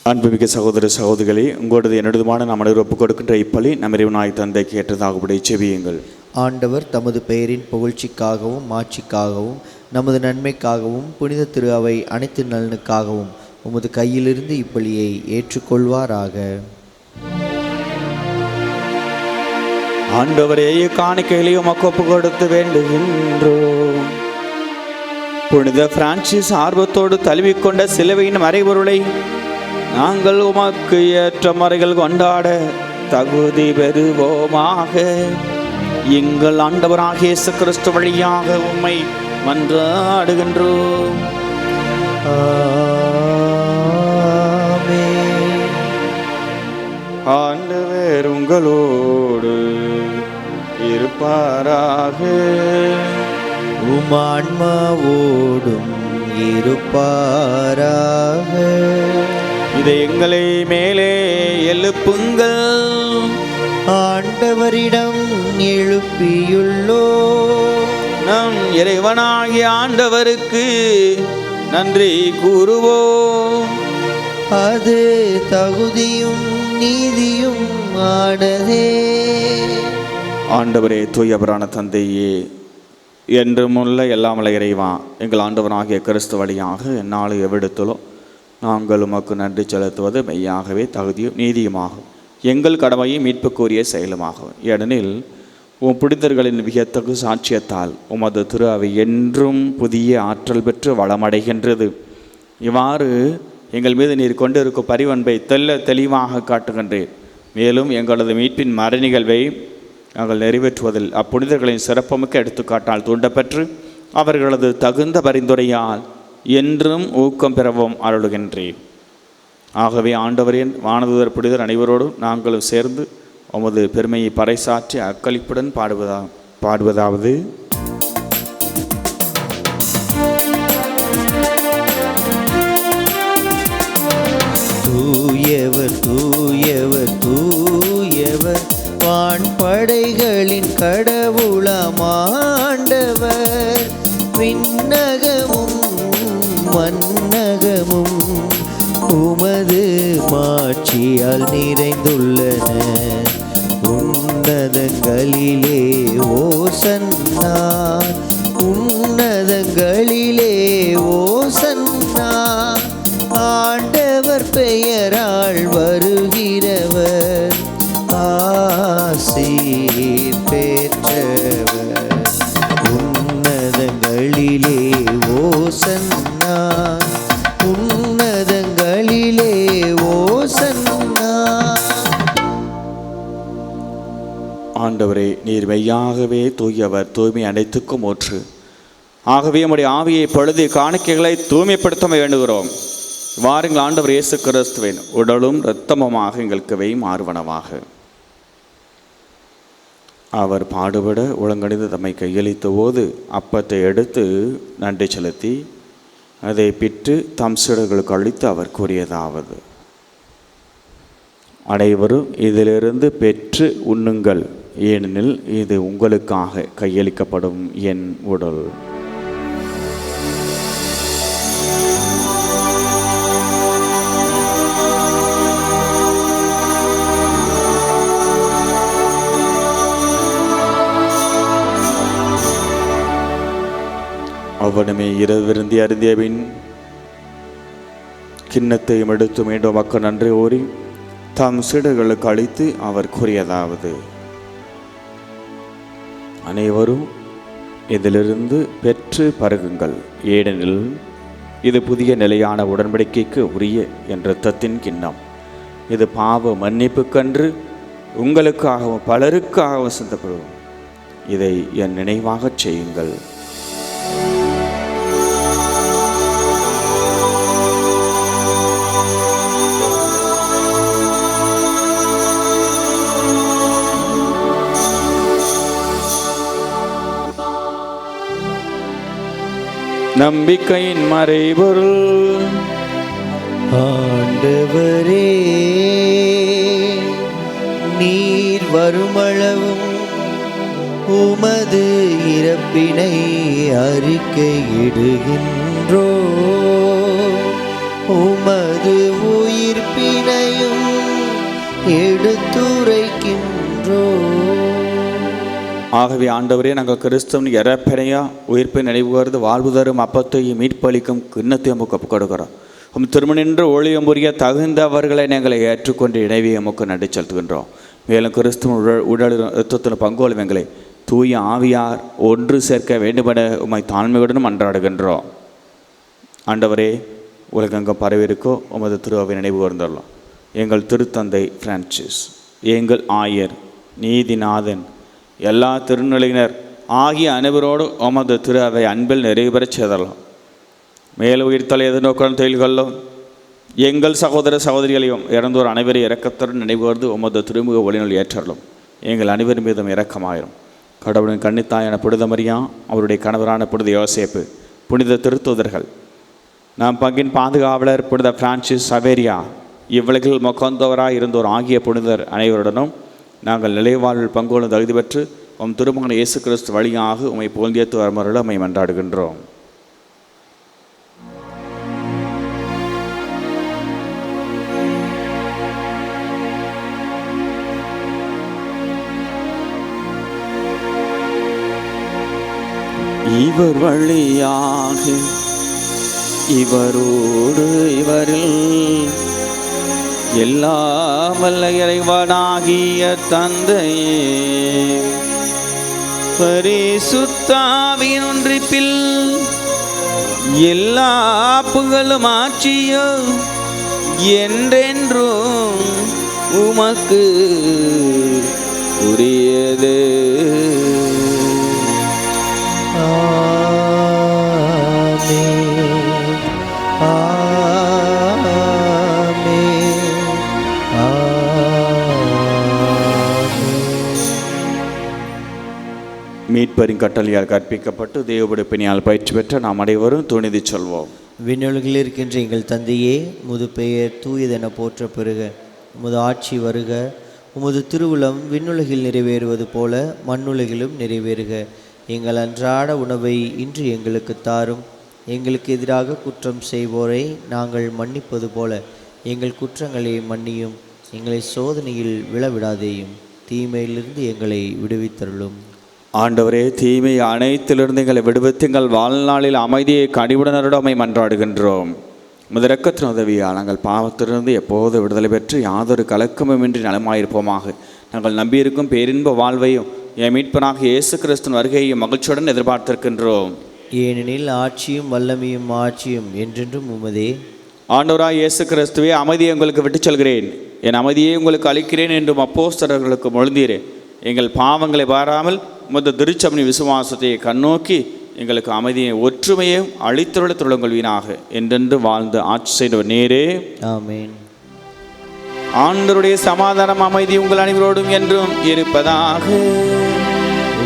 அன்புமிக்க சகோதர சகோதரிகளே, உங்களோடது என்னுடையதுமான நாம் அனைவரும் ஒப்புக் கொடுக்கின்ற இப்பலி நம் இறைவனாய் தந்தைக்கு ஏற்றதாகபடி செவியுங்கள். ஆண்டவர் தமது பெயரின் புகழ்ச்சிக்காகவும் மாட்சிக்காகவும் நமது நன்மைக்காகவும் புனித திரு அவை அனைத்து நலனுக்காகவும் உமது கையிலிருந்து இப்பலியை ஏற்றுக்கொள்வாராக. ஆண்டவரே, காணிக்கைகளையும் உமக்கு ஒப்புக் கொடுத்து வேண்டுகின்றோம். புனித பிரான்சிஸ் ஆர்வத்தோடு தழுவிக்கொண்ட சிலுவையின் மறைபொருளை நாங்கள் உமக்கு ஏற்ற முறைகள் கொண்டாட தகுதி பெறுவோமாக. எங்கள் ஆண்டவராகிய இயேசு கிறிஸ்து வழியாக உம்மை மன்றாடுகின்றோம். ஆண்டவர் உங்களோடு இருப்பாராக. உமான்மாவோடும் இருப்பாராக. இதை எங்களை மேலே எழுப்புங்கள். ஆண்டவரிடம் எழுப்பியுள்ளோ. நம் இறைவனாகிய ஆண்டவருக்கு நன்றி கூறுவோம். அது தகுதியும் நீதியும் ஆனதே. ஆண்டவரே, தூயவரான தந்தையே, என்றுமுள்ள எல்லாமல்ல இறைவா, எங்கள் ஆண்டவனாகிய கிறிஸ்து வழியாக எந்நாள் எவ்விடத்திலோ நாங்கள் உமக்கு நன்றி செலுத்துவது மெய்யாகவே தகுதியும் நீதியுமாகும், எங்கள் கடமையும் மீட்புக்குரிய செயலுமாகும். ஏனெனில் உம் புனிதர்களின் வியத்தகு சாட்சியத்தால் உமது திரு அவை என்றும் புதிய ஆற்றல் பெற்று வளமடைகின்றது. இவ்வாறு எங்கள் மீது நீர் கொண்டிருக்கும் பரிவன்பை தெளிவாக காட்டுகின்றேன். மேலும் எங்களது மீட்பின் மறை நிகழ்வை நாங்கள் நிறைவேற்றுவதில் அப்புனிதர்களின் சிறப்புமிக்க எடுத்துக்காட்டால் தூண்டப்பெற்று அவர்களது தகுந்த பரிந்துரையால் என்றும் ஊக்கம் பெறவும் அருளுகின்றேன். ஆகவே ஆண்டவரின் வானதூதர் புனிதர் அனைவரோடும் நாங்களும் சேர்ந்து உமது பெருமையை பறைசாற்றி அக்களிப்புடன் பாடுவதாவது: தூயவர் தூயவர் தூயவர் வான்படைகளின் கடவுளமாண்டவர், விண்ணகமும் மன்னகமும் உமது மாட்சியால் நிறைந்துள்ளன. உன்னதங்களிலே ஓசன்னா, உன்னதங்களிலே ஓசன்னா. ஆண்டவர் பெயரால் வருகிறவர் ஆசீர் பெற்றவர். உன்னதங்களிலே ஓசன்னா, உன்னதங்களிலே ஓசன்னா. ஆண்டவரே, நீர் மெய்யாகவே தூயவர், தூய்மை அனைத்துக்கும் ஊற்று. ஆகவே நம்முடைய ஆவியை பொழுது காணிக்கைகளை தூய்மைப்படுத்த வேண்டுகிறோம். வாருங்கள், ஆண்டவர் இயேசு கிறிஸ்துவின் உடலும் இரத்தமுமாக எங்களுக்கு வை மாறுவனவாக. அவர் பாடுபட உளங்கணிந்து தம்மை கையளித்த போது அப்பத்தை எடுத்து நன்றி செலுத்தி அதை பிற்று தம் சீடர்களுக்கு அளித்து அவர் கூறியதாவது: அனைவரும் இதிலிருந்து பெற்று உண்ணுங்கள், ஏனெனில் இது உங்களுக்காக கையளிக்கப்படும் என் உடல். அவனுமே இரவிருந்தி அருந்தியபின் கிண்ணத்தையும் எடுத்து மீண்டும் மக்கள் நன்றி கூறி தம் சீடர்களுக்கு அளித்து அவர் கூறியதாவது: அனைவரும் இதிலிருந்து பெற்று பருகுங்கள், ஏனெனில் இது புதிய நிலையான உடன்படிக்கைக்கு உரிய என் இரத்தத்தின் கிண்ணம். இது பாவ மன்னிப்புக்கன்று உங்களுக்காகவும் பலருக்காகவும் சிந்தப்படும். இதை என் நினைவாகச் செய்யுங்கள். நம்பிக்கையின் மறைபொருள். ஆண்டவரே, நீர் வருமளவும் உமது இறப்பினை அறிக்கையிடுகின்றோ, உமது உயிர்ப்பினையும் எடுத்துரைக்கின்றோ. ஆகவே ஆண்டவரே, நாங்கள் கிறிஸ்துவின் இறப்பினையா உயிர்ப்பை நினைவுகூர்ந்து வாழ்வு தரும் அப்பத்தையும் மீட்பளிக்கும் கிண்ணத்தையும் ஒப்புக் கொடுக்கிறோம். திருமணின்று ஒளியம் புரிய தகுந்தவர்களை நாங்களை ஏற்றுக்கொண்டு இணைவி எமக்கு நன்றி செலுத்துகின்றோம். மேலும் கிறிஸ்துவின் உடல் இரத்தத்தின் பங்கோலும் எங்களை தூய ஆவியார் ஒன்று சேர்க்க வேண்டுமென உம்மை தாழ்மையுடனும் அன்றாடுகின்றோம். ஆண்டவரே, உலகெங்கும் பரவியிருக்கோ உமது திருவாவை நினைவு கூர்ந்துள்ளோம். எங்கள் திருத்தந்தை பிரான்சிஸ், எங்கள் ஆயர், நீதிநாதன், எல்லா திருநிலையினர் ஆகிய அனைவரோடு உமது திரு அவை அன்பில் நிறைவு பெறச் செய்தலாம். மேலும் உயிர்த்தலை எதிர்நோக்கம் தொழில்களும் எங்கள் சகோதர சகோதரிகளையும் இறந்தோர் அனைவரும் இரக்கத்துடன் நினைவுகூர்ந்து உமது திருமுக ஒளிநூல் ஏற்றலும். எங்கள் அனைவரும் மீதும் இரக்கமாயிரும். கடவுளின் கன்னித்தாயான புனித மரியா, அவருடைய கணவரான புனித யோசேப்பு, புனித திருத்தூதர்கள், நாம் பங்கின் பாதுகாவலர் புனித பிரான்சிஸ் சவேரியா, இவ்வுலகில் மொக்கந்தவராய் இருந்தோர் ஆகிய புனிதர் அனைவருடனும் நாங்கள் நிலைவாழ்வில் பங்கோலும் தகுதி பெற்று உம் திருமகன் இயேசு கிறிஸ்து வழியாக உம்மை புகழ்ந்தேத்து வரமருள உம்மை மன்றாடுகின்றோம். இவர் வழியாக இவரோடு இவரில் எல்லாம் வல்ல இறைவனாகிய தந்தையே, பரிசுத்தாவியின் ஒன்றிப்பில் எல்லா புகழும் ஆட்சியும் என்றென்றும் உமக்கு உரியது. மீட்பரின் கட்டளையால் கற்பிக்கப்பட்டு தேவனுடைய பணியால் பயிற்சி பெற்ற நாம் அனைவரும் துணிந்து சொல்வோம். விண்ணுலகில் இருக்கின்ற எங்கள் தந்தையே, உமது பெயர் தூயதென போற்ற பெறுக. உமது ஆட்சி வருக. உமது திருவுளம் விண்ணுலகில் நிறைவேறுவது போல மண்ணுலகிலும் நிறைவேறுக. எங்கள் அன்றாட உணவை இன்று எங்களுக்கு தாரும். எங்களுக்கு எதிராக குற்றம் செய்வோரை நாங்கள் மன்னிப்பது போல எங்கள் குற்றங்களை மன்னியும். எங்களை சோதனையில் விழவிடாதேயும், தீமையிலிருந்து எங்களை விடுவித்தருளும். ஆண்டவரே, தீமை அனைத்திலிருந்து எங்களை விடுவித்து எங்கள் வாழ்நாளில் அமைதியை கனிவுடனருடன் மன்றாடுகின்றோம். முதரக்கத்தின் உதவியால் நாங்கள் பாவத்திலிருந்து எப்போது விடுதலை பெற்று யாதொரு கலக்கமுமின்றி நலமாயிருப்போமாக. நாங்கள் நம்பியிருக்கும் பேரின்ப வாழ்வையும் என் மீட்பனாக இயேசு கிறிஸ்துவின் வருகையையும் மகிழ்ச்சியுடன் எதிர்பார்த்திருக்கின்றோம். ஏனெனில் ஆட்சியும் வல்லமையும் மாட்சியும் என்றென்றும் உமதே. ஆண்டவராய் இயேசு கிறிஸ்துவே, அமைதியை உங்களுக்கு விட்டுச் செல்கிறேன், என் அமைதியை உங்களுக்கு அளிக்கிறேன் என்றும் அப்போஸ்தலர்களுக்கு மொழிந்தீரேன். எங்கள் பாவங்களை பாராமல் உமது திருச்சபையின் விசுவாசத்தை கண்ணோக்கி எங்களுக்கு அமைதியை ஒற்றுமையும் அளித்தருள தொழுங்கொள்வீனாக. என்றென்று வாழ்ந்து ஆட்சி செய்தவர் நேரே. ஆமென். ஆண்டவருடைய சமாதானம் அமைதி உங்கள் அனைவரோடும் என்றும் இருப்பதாக.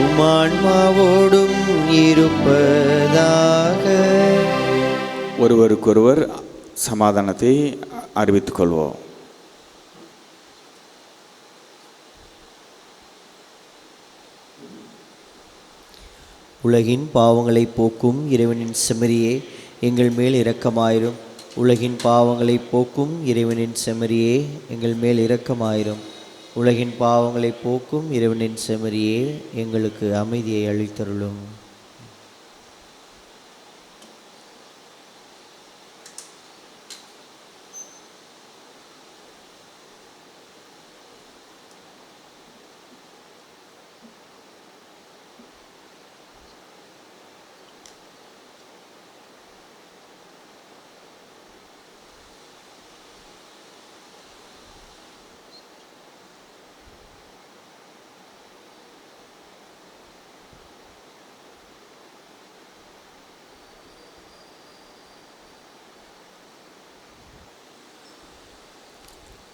உமான்மாவோடும் இருப்பதாக. ஒருவருக்கொருவர் சமாதானத்தை அறிவித்துக் கொள்வோம். உலகின் பாவங்களை போக்கும் இறைவனின் செம்மறியே, எங்கள் மேல் இரக்கமாயிரும். உலகின் பாவங்களை போக்கும் இறைவனின் செம்மறியே, எங்கள் மேல் இரக்கமாயிரும். உலகின் பாவங்களை போக்கும் இறைவனின் செம்மறியே, எங்களுக்கு அமைதியை அளித்தருளும்.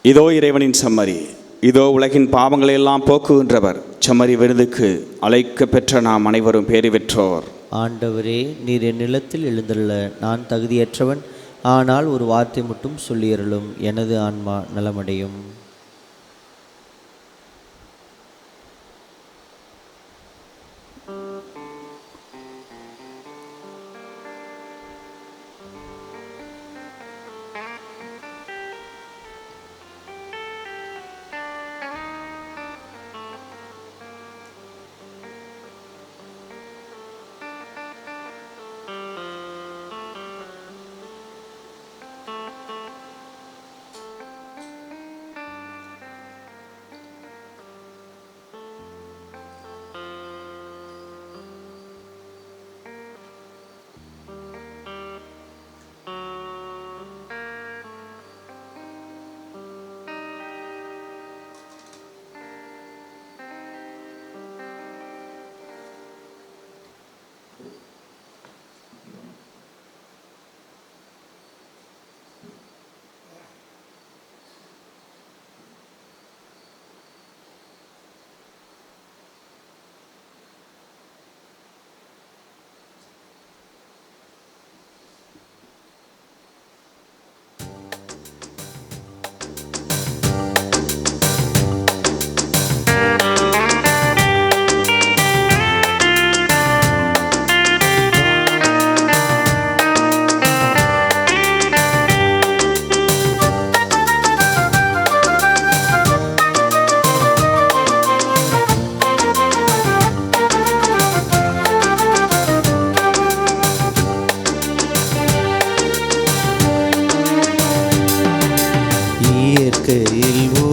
இதோ இறைவனின் செம்மறி, இதோ உலகின் பாவங்களை எல்லாம் போக்குகின்றவர். செம்மறி விருதுக்கு அழைக்க பெற்ற நாம் அனைவரும் பேறு பெற்றோர். ஆண்டவரே, நீர் என் நிலத்தில் எழுந்துள்ள நான் தகுதியற்றவன். ஆனால் ஒரு வார்த்தை மட்டும் சொல்லியருளும், எனது ஆன்மா நலமடையும்.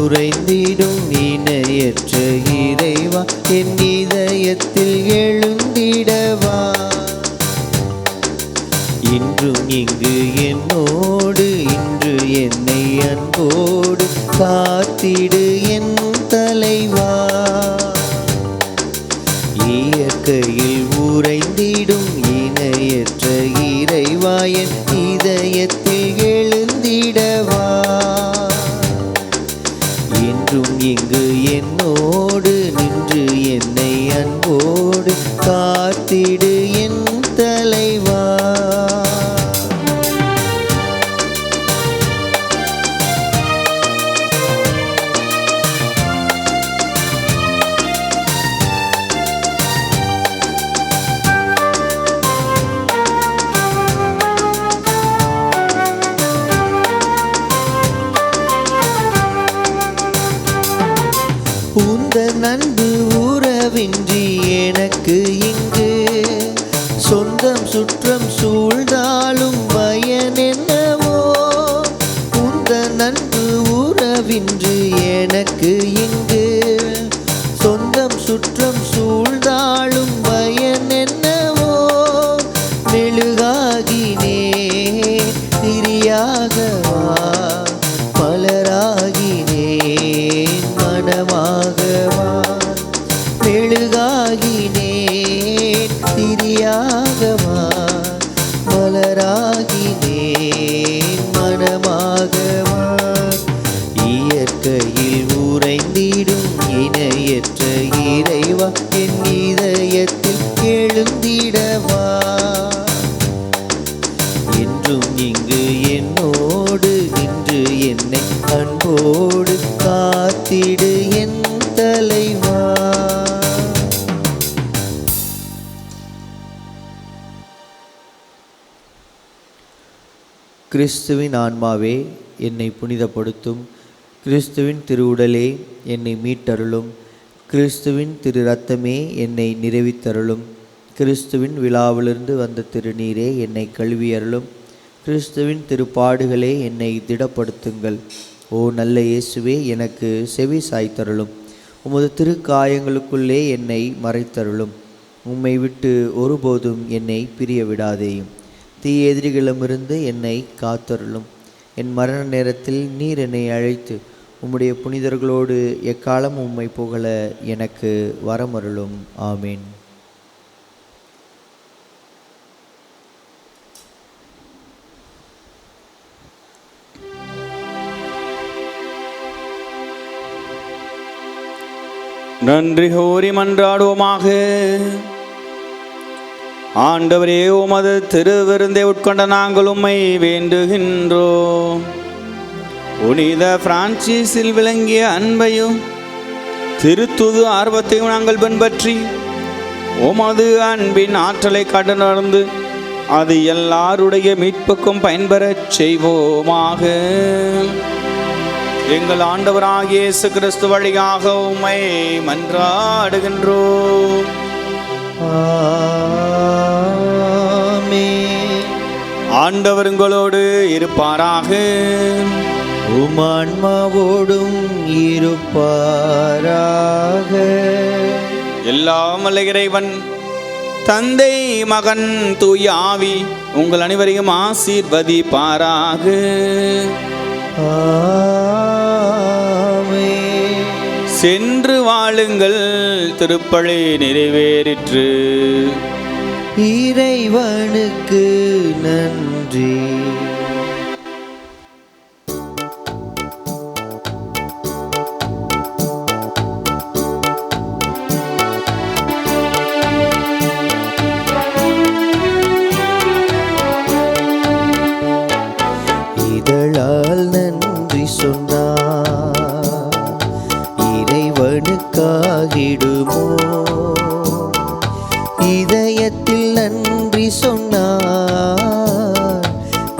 உறைந்திடும் இணையற்ற இறைவா, என் இதயத்தில் எழுந்திடவா. இன்றும் இங்கு என்னோடு இன்று என்னை அன்போடு காத்திடு என் தலைவா. இயற்கையில் உறைந்திடும் இணையற்ற இறைவா, என் இதயத்தில் எழுந்திடவா. என்றும் இங்கு என்னோடு நின்று என்னை அன்போடு காத்திடு என் தலைவா. உந்தன் அன்பு உறவின்றி எனக்கு இங்கு சொந்தம் சுற்றம் சூழ்ந்தாலும் பயன் என்னவோ. உந்தன் அன்பு உறவின்றி எனக்கு இங்கு சொந்தம் சுற்றம் சூழ்ந்தாலும் பயன் என்னவோ. மெழுகாகினே திரியாகவா, மலராகினேன் மனமாகவா. மெழுகாகினேன் திரியாகவா, மலராகினேன் மனமாகவா. இயற்கையில் உறைந்திடும் இணையற்ற இறைவா, என் இதயத்தில் எழுந்திடவா. என்றும் இங்கு என்னோடு நின்று என்னை அன்போடு காத்திடு என் தலைவா. கிறிஸ்துவின் ஆன்மாவே என்னை புனிதப்படுத்தும். கிறிஸ்துவின் திருவுடலே என்னை மீட்டருளும். கிறிஸ்துவின் திரு இரத்தமே என்னை நிறைவித்தருளும். கிறிஸ்துவின் விழாவிலிருந்து வந்த திருநீரே என்னை கழுவியருளும். கிறிஸ்துவின் திருப்பாடுகளே என்னை திடப்படுத்துங்கள். ஓ நல்ல இயேசுவே, எனக்கு செவி சாய்த்தருளும். உமது திருக்காயங்களுக்குள்ளே என்னை மறைத்தருளும். உம்மை விட்டு ஒருபோதும் என்னை பிரிய விடாதேயும். தீய எதிரிகளிடமிருந்து என்னை காத்தருளும். என் மரண நேரத்தில் நீர் என்னை அழைத்து உம்முடைய புனிதர்களோடு எக்காலம் உம்மை புகழ எனக்கு வரமருளும். ஆமீன். நன்றி கூறி மன்றாடுவோமாக. ஆண்டவரே, உமது திருவிருந்தை உட்கொண்ட நாங்கள் உம்மை வேண்டுகின்றோம். புனித பிரான்சிஸில் விளங்கிய அன்பையும் திருத்துது ஆர்வத்தையும் நாங்கள் பின்பற்றி உமது அன்பின் ஆற்றலை கண்டுணர்ந்து அது எல்லாருடைய மீட்புக்கும் பயன்பெறச் செய்வோமாக. எங்கள் ஆண்டவராகிய இயேசு கிறிஸ்து வழியாக உம்மை மன்றாடுகின்றோம். ஆண்டவர் உங்களோடு இருப்பாராக. உம் ஆன்மாவோடும் இருப்பாராக. எல்லாம் வல்ல இறைவன் தந்தை, மகன், தூய ஆவி உங்கள் அனைவரையும் ஆசீர்வதிப்பாராக. சென்று வாழுங்கள், திருப்பலி நிறைவேறிற்று. இறைவனுக்கு நன்றி. இதழால் நன்றி சொன்னார் இறைவனுக்காகிடுமோ. இதயத்தில் நன்றி சொன்னார்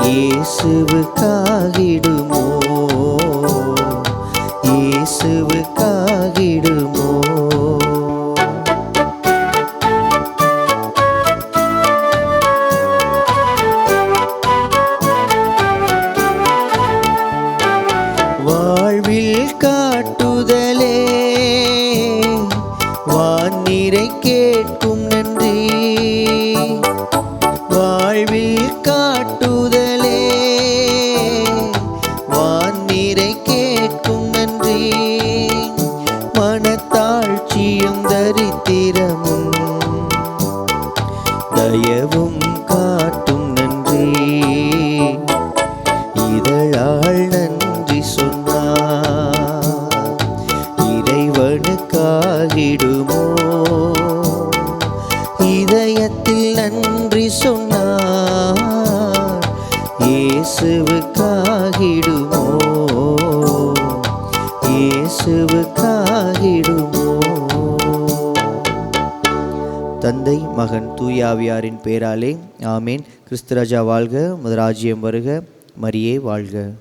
இயேசுவுக்காகிடுமோ. இயேசுவுக்காகிடுமோ. வாழ்வில் காட்டுதலே வான்நிறை கேட்கும் நன்றி. வாழ்வில் காட்டுதலே வான்நிறை கேட்கும் நன்றி. இயேசுவுக்காகிடுமோ? இதயத்தில் நன்றி சொன்னார் இயேசுவுக்காகிடுமோ? இயேசுவுக்காகிடுமோ? தந்தை மகன் தூய ஆவியாரின் பேராலே ஆமேன். கிறிஸ்து ராஜா வாழ்க, உமது ராஜ்யம் வருக, மரியே வாழ்க.